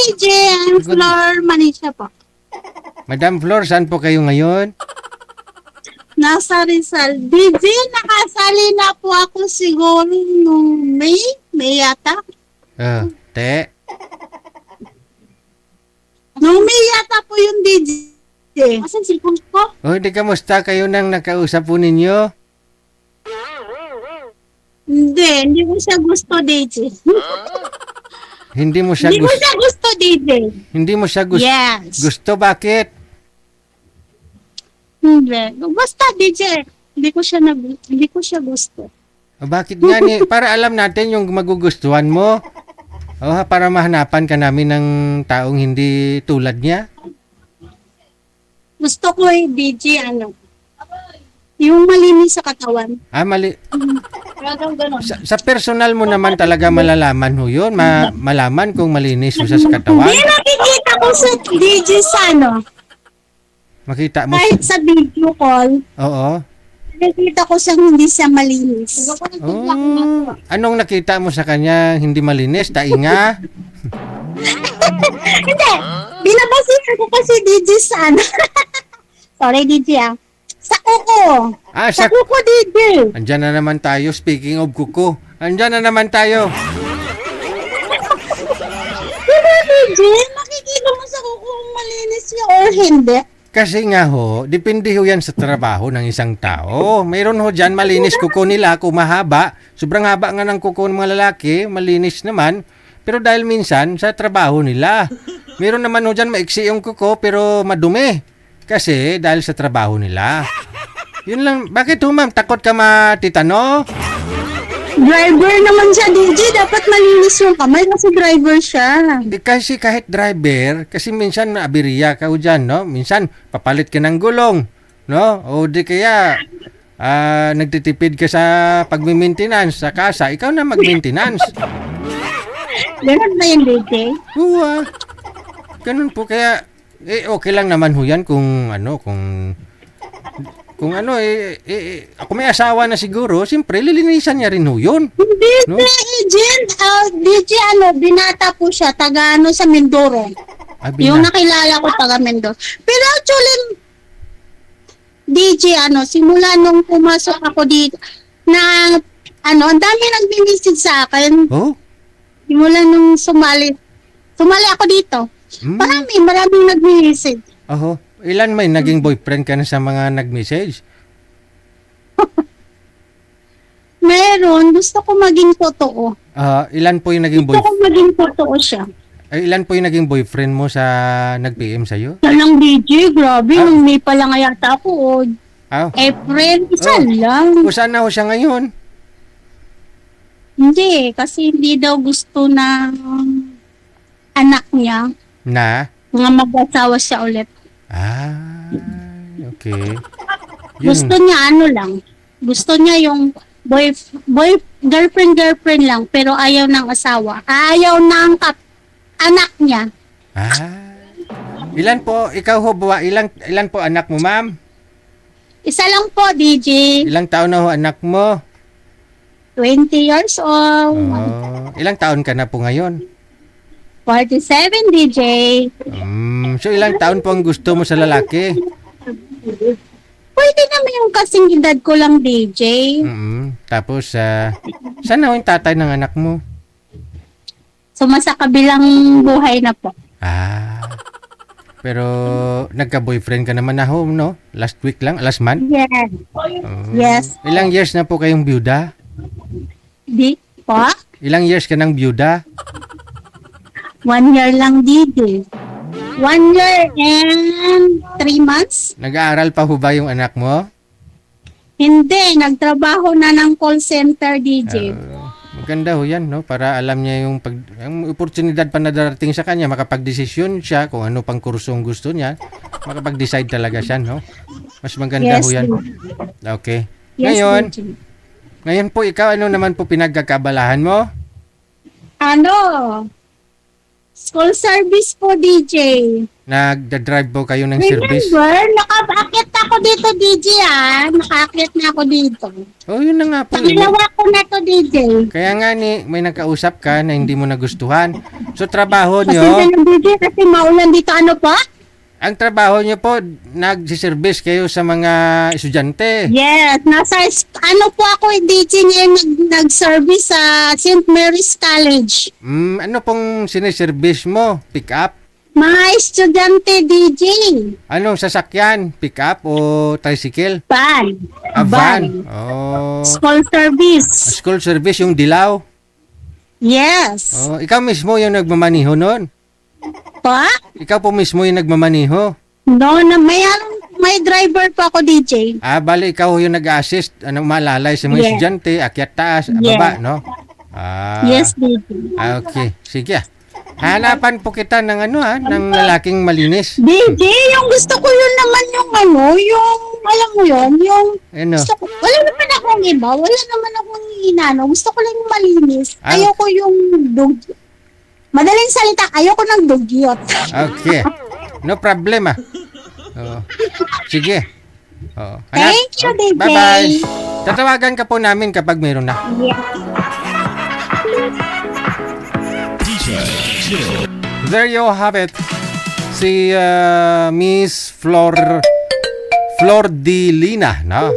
DJ. I'm Flor Manisha po. Madam Flor, saan po kayo ngayon? Nasa Rizal. DJ, nakasali na po ako siguro nung May. May yata. Te. Nung May yata po yung DJ. Asan cellphone ko? Di kamusta kayo nang nakausap po ninyo? Hindi ko siya gusto, DJ. Hindi mo siya Hindi ko siya gusto, DJ. Hindi mo siya gusto. Yes. Gusto bakit? Hindi. Basta, DJ. Hindi ko siya gusto. Bakit nga ni? Para alam natin yung magugustuhan mo. Para mahanapan ka namin ng taong hindi tulad niya. Gusto ko DJ, yung malinis sa katawan. Mali. Ganon. Sa personal mo naman talaga malalaman ho yun. Malaman kung malinis mo siya sa katawan. Hindi nakikita ko sa DJ sa Makita mo. kahit sa video call, Oo. nakikita ko siyang hindi siya malinis. Anong nakita mo sa kanya hindi malinis? Tainga? Hindi. Binabasihan ko kasi DJ sa Sorry, DJ Sa kuko. Sa kuko, DJ. Andyan na naman tayo. Speaking of kuko. Andyan na naman tayo. Diba, DJ? Makikita mo sa kuko kung malinis niya or hindi. Kasi nga ho, depende ho yan sa trabaho ng isang tao. Mayroon ho dyan, malinis kuko nila kung mahaba. Sobrang haba nga ng kuko ng mga lalaki, malinis naman. Pero dahil minsan, sa trabaho nila. Mayroon naman ho dyan, maiksi yung kuko pero madumi. Kasi dahil sa trabaho nila. Yun lang. Bakit ho ma'am? Takot ka matitano? Driver naman siya, DJ. Dapat malinis yung kamay kasi driver siya. Kasi kahit driver, kasi minsan aberya ka ho dyan, no? Minsan, papalit ka ng gulong, no? O di kaya, nagtitipid ka sa pag-maintenance sa kasa, ikaw na mag-maintenance. Ganun ba yung DJ? Oo, ganun po. Kaya, okay lang naman ho yan kung ako may asawa na siguro, siyempre, lilinisan niya rin ho yun. Hindi, No? agent. DJ, binata po siya, taga sa Mindoro. Yung nakilala ko, taga Mindoro. Pero actually, DJ, simula nung pumasok ako dito, na, ang dami nag-message sa akin. Oh? Simula nung sumali ako dito. Maraming nag-message. Ilan may naging boyfriend ka na sa mga nag-message? Meron, gusto ko maging totoo. Ilan po yung naging Gusto ko maging totoo siya. ilan po yung naging boyfriend mo sa nag-PM sa'yo? Isa lang, DJ, grabe, nung May pa lang yata ako. April, isa lang. O saan na ho siya ngayon? Hindi, kasi hindi daw gusto ng anak niya Na? nga mag-asawa siya ulit. Okay. Gusto niya lang. Gusto niya yung girlfriend lang, pero ayaw ng asawa. Ayaw ng anak niya. Ilan po, ikaw ho, ilan po anak mo, ma'am? Isa lang po, DJ. Ilang taon na ho anak mo? 20 years old. Ilang taon ka na po ngayon? 47, DJ. So ilang taon po ang gusto mo sa lalaki? Pwede naman yung kasing edad ko lang, DJ. Tapos, saan na ho yung tatay ng anak mo? Sa kabilang buhay na po. Pero nagka-boyfriend ka naman na ho, no? Last week lang? Last month? Yes. Yes. Ilang years na po kayong byuda? Di po? Ilang years ka ng byuda? 1 year lang, DJ. 1 year and 3 months? Nag-aaral pa ho ba yung anak mo? Hindi, nagtrabaho na ng call center, DJ. Maganda ho yan, no? Para alam niya yung oportunidad pa na darating sa kanya, makapag-desisyon siya kung ano pang kursong gusto niya, makapag-decide talaga siya, no? Mas maganda ho yan. Okay. Yes, Ngayon po, ikaw, ano naman po pinagkakabalahan mo? School service po, DJ. Nagda-drive po kayo ng service? Remember, Nakaakyat ako dito, DJ, Nakaakyat na ako dito. Oh, yun na nga po. Pangalawa ko na to, DJ. Kaya nga may nakausap ka na hindi mo nagustuhan. So, trabaho Kasi nyo, DJ, kasi maulan dito, ano pa? ang trabaho nyo po, nagsiservice kayo sa mga estudyante. Yes, ano po ako, DJ, ngayon nag-service sa St. Mary's College. Ano pong siniservice mo? Pick up? Mga estudyante, DJ. Anong sasakyan? Pick up o tricycle? Van. Van. Oh. School service. School service, yung dilaw. Yes. Oh, ikaw mismo yung nagmamaniho noon. Pa? Ikaw po mismo yung nagmamaniho. No, may driver pa ako, DJ. Bali ikaw yung nag-assist, malalay sa mga Yes. estudyante, akyat taas, Yes. baba, no? Yes, DJ. Okay, sige. Hanapan po kita ng ng lalaking malinis. DJ, yung gusto ko yun naman yung yung, alam mo yun, yung, Ano? gusto ko, wala naman akong iba, wala naman akong inano, gusto ko lang yung malinis. Ah. Ayoko yung madaling salita, ayoko ng dugyot. Okay. No problem, Oh. Sige. Oh. Thank you, DJ. Bye-bye. Tatawagan ka po namin kapag mayroon na. Yeah. There you have it. Si Miss Flor Di Lina, no?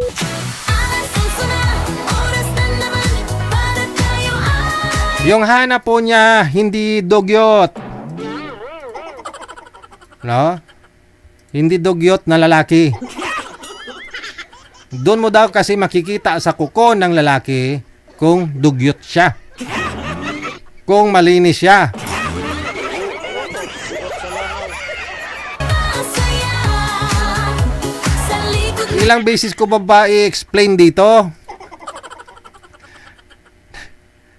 Yung hanap po niya, hindi dugyot. No? Hindi dugyot na lalaki. Doon mo daw kasi makikita sa kuko ng lalaki kung dugyot siya. Kung malinis siya. Ilang beses ko ba i-explain dito?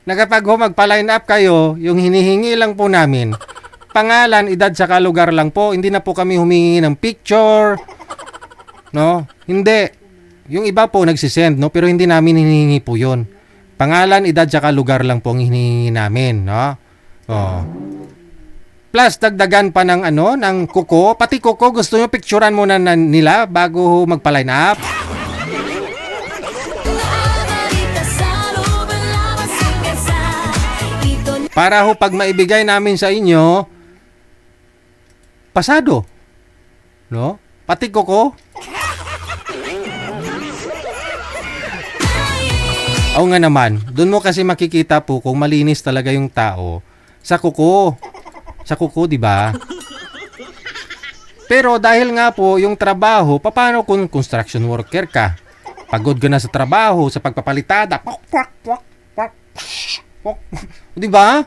Na kapag magpa-line up kayo, yung hinihingi lang po namin, pangalan, edad, saka lugar lang po. Hindi na po kami humingi ng picture. No? Hindi. Yung iba po nagsisend, no? Pero hindi namin hinihingi po yun. Pangalan, edad, saka lugar lang po ang hinihingi namin, no? Oh. Plus, dagdagan pa ng ng kuko. Pati kuko, gusto nyo picturean muna nila bago magpa-line up. Para ho pag maibigay namin sa inyo, pasado. No? Pati kuko. Oo nga naman, doon mo kasi makikita po kung malinis talaga yung tao sa kuko. Sa kuko, di ba? Pero dahil nga po yung trabaho, paano kung construction worker ka? Pagod ka na sa trabaho, sa pagpapalitada. Di ba?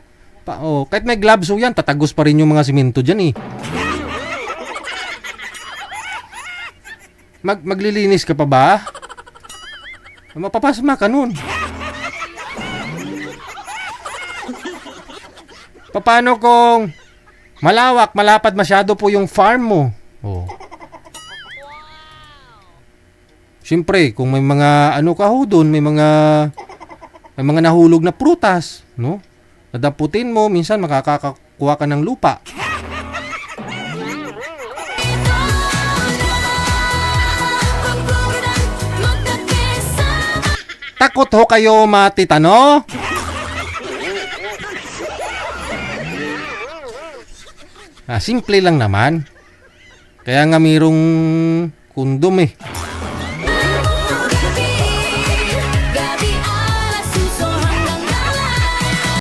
Kahit may gloves yan, tatagos pa rin yung mga simento dyan eh. Maglilinis ka pa ba? Mapapasma ka nun. Paano kung malawak, malapad masyado po yung farm mo? Oh. Siyempre, kung may mga ka ho doon, may mga nahulog na prutas, no? Nadaputin mo, minsan makakakuha ka ng lupa. Takot ho kayo matitano? Simple lang naman. Kaya nga mayroong kondom eh.